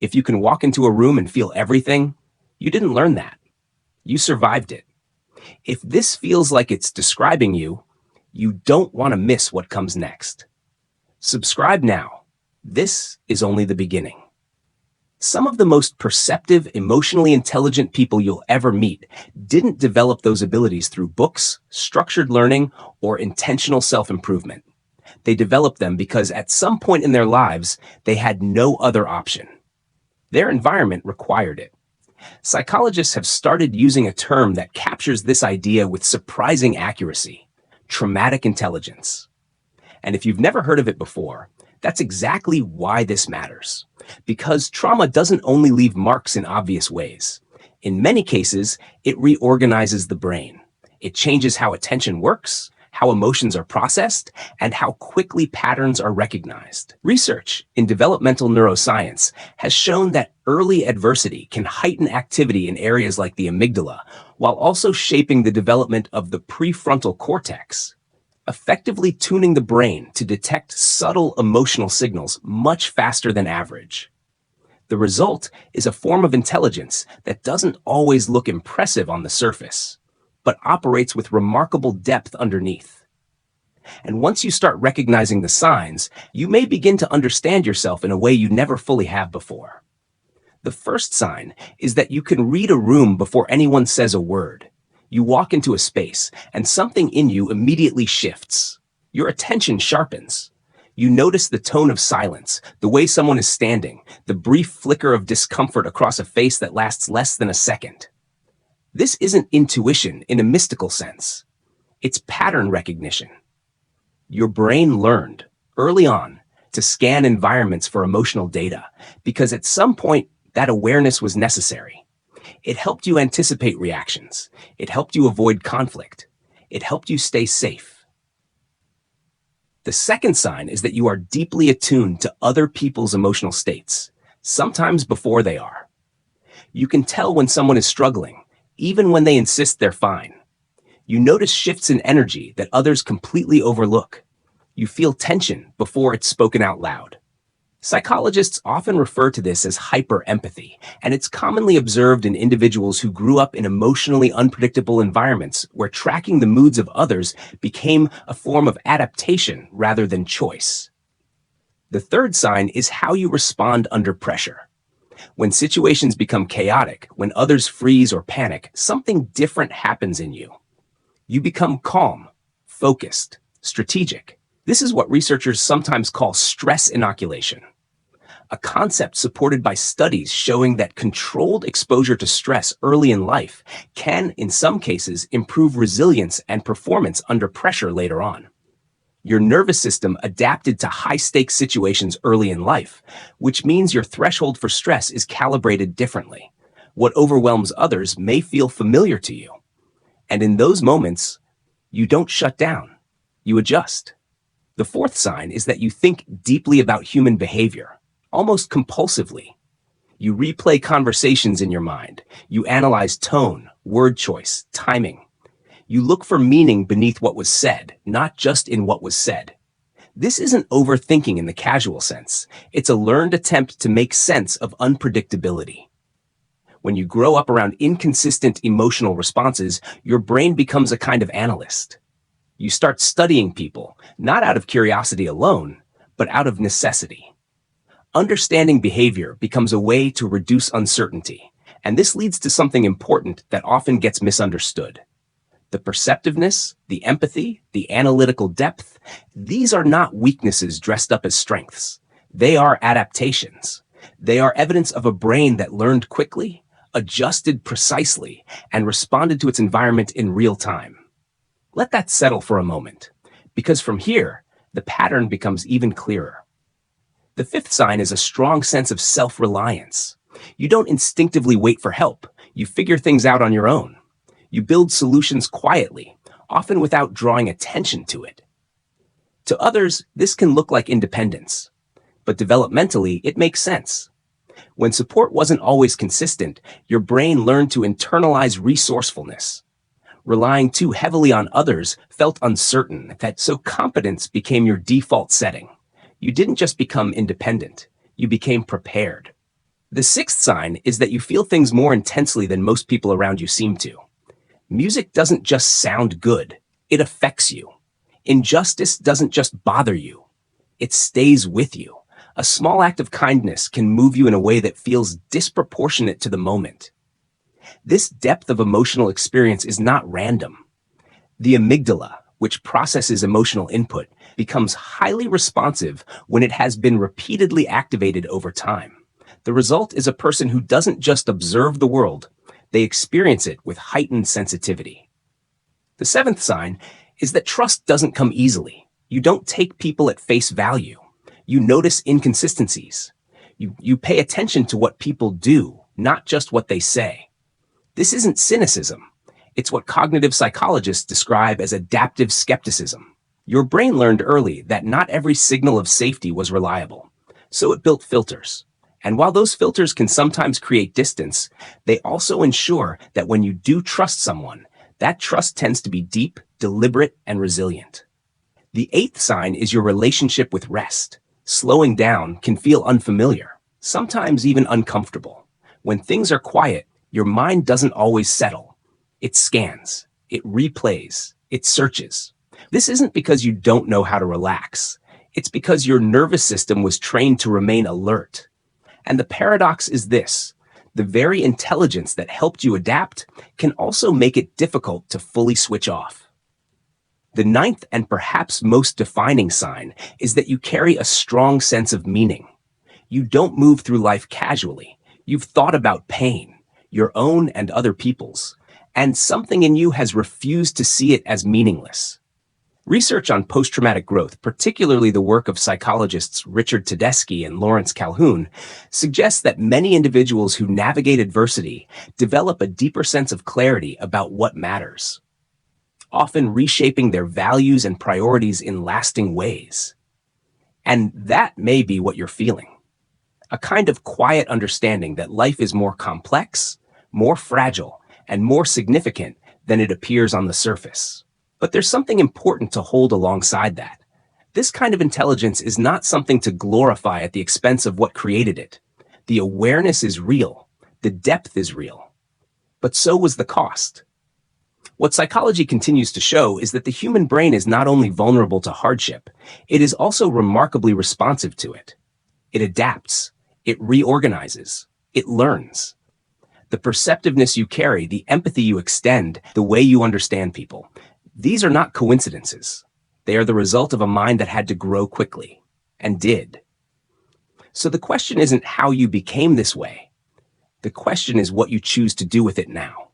If you can walk into a room and feel everything, you didn't learn that. You survived it. If this feels like it's describing you, you don't want to miss what comes next. Subscribe now. This is only the beginning. Some of the most perceptive, emotionally intelligent people you'll ever meet didn't develop those abilities through books, structured learning, or intentional self-improvement. They developed them because at some point in their lives, they had no other option. Their environment required it. Psychologists have started using a term that captures this idea with surprising accuracy: traumatic intelligence. And if you've never heard of it before, that's exactly why this matters. Because trauma doesn't only leave marks in obvious ways. In many cases, it reorganizes the brain. It changes how attention works, how emotions are processed, and how quickly patterns are recognized. Research in developmental neuroscience has shown that early adversity can heighten activity in areas like the amygdala, while also shaping the development of the prefrontal cortex, effectively tuning the brain to detect subtle emotional signals much faster than average. The result is a form of intelligence that doesn't always look impressive on the surface, but operates with remarkable depth underneath. And once you start recognizing the signs, you may begin to understand yourself in a way you never fully have before. The first sign is that you can read a room before anyone says a word. You walk into a space, and something in you immediately shifts. Your attention sharpens. You notice the tone of silence, the way someone is standing, the brief flicker of discomfort across a face that lasts less than a second. This isn't intuition in a mystical sense. It's pattern recognition. Your brain learned, early on, to scan environments for emotional data, because at some point, that awareness was necessary. It helped you anticipate reactions. It helped you avoid conflict. It helped you stay safe. The second sign is that you are deeply attuned to other people's emotional states, sometimes before they are. You can tell when someone is struggling, even when they insist they're fine. You notice shifts in energy that others completely overlook. You feel tension before it's spoken out loud. Psychologists often refer to this as hyper-empathy, and it's commonly observed in individuals who grew up in emotionally unpredictable environments where tracking the moods of others became a form of adaptation rather than choice. The third sign is how you respond under pressure. When situations become chaotic, when others freeze or panic, something different happens in you. You become calm, focused, strategic. This is what researchers sometimes call stress inoculation, a concept supported by studies showing that controlled exposure to stress early in life can, in some cases, improve resilience and performance under pressure later on. Your nervous system adapted to high-stakes situations early in life, which means your threshold for stress is calibrated differently. What overwhelms others may feel familiar to you. And in those moments, you don't shut down, you adjust. The fourth sign is that you think deeply about human behavior, almost compulsively. You replay conversations in your mind. You analyze tone, word choice, timing. You look for meaning beneath what was said, not just in what was said. This isn't overthinking in the casual sense. It's a learned attempt to make sense of unpredictability. When you grow up around inconsistent emotional responses, your brain becomes a kind of analyst. You start studying people, not out of curiosity alone, but out of necessity. Understanding behavior becomes a way to reduce uncertainty, and this leads to something important that often gets misunderstood. The perceptiveness, the empathy, the analytical depth, these are not weaknesses dressed up as strengths. They are adaptations. They are evidence of a brain that learned quickly, adjusted precisely, and responded to its environment in real time. Let that settle for a moment, because from here, the pattern becomes even clearer. The fifth sign is a strong sense of self-reliance. You don't instinctively wait for help. You figure things out on your own. You build solutions quietly, often without drawing attention to it. To others, this can look like independence, but developmentally, it makes sense. When support wasn't always consistent, your brain learned to internalize resourcefulness. Relying too heavily on others felt uncertain, so competence became your default setting. You didn't just become independent, you became prepared. The sixth sign is that you feel things more intensely than most people around you seem to. Music doesn't just sound good, it affects you. Injustice doesn't just bother you, it stays with you. A small act of kindness can move you in a way that feels disproportionate to the moment. This depth of emotional experience is not random. The amygdala, which processes emotional input, becomes highly responsive when it has been repeatedly activated over time. The result is a person who doesn't just observe the world, they experience it with heightened sensitivity. The seventh sign is that trust doesn't come easily. You don't take people at face value. You notice inconsistencies. You pay attention to what people do, not just what they say. This isn't cynicism. It's what cognitive psychologists describe as adaptive skepticism. Your brain learned early that not every signal of safety was reliable, so it built filters. And while those filters can sometimes create distance, they also ensure that when you do trust someone, that trust tends to be deep, deliberate, and resilient. The eighth sign is your relationship with rest. Slowing down can feel unfamiliar, sometimes even uncomfortable. When things are quiet, your mind doesn't always settle. It scans, it replays, it searches. This isn't because you don't know how to relax. It's because your nervous system was trained to remain alert. And the paradox is this: the very intelligence that helped you adapt can also make it difficult to fully switch off. The ninth and perhaps most defining sign is that you carry a strong sense of meaning. You don't move through life casually. You've thought about pain, your own and other people's, and something in you has refused to see it as meaningless. Research on post-traumatic growth, particularly the work of psychologists Richard Tedeschi and Lawrence Calhoun, suggests that many individuals who navigate adversity develop a deeper sense of clarity about what matters, often reshaping their values and priorities in lasting ways. And that may be what you're feeling. A kind of quiet understanding that life is more complex, more fragile, and more significant than it appears on the surface. But there's something important to hold alongside that. This kind of intelligence is not something to glorify at the expense of what created it. The awareness is real. The depth is real. But so was the cost. What psychology continues to show is that the human brain is not only vulnerable to hardship, it is also remarkably responsive to it. It adapts, it reorganizes, it learns. The perceptiveness you carry, the empathy you extend, the way you understand people, these are not coincidences. They are the result of a mind that had to grow quickly, and did. So the question isn't how you became this way. The question is what you choose to do with it now.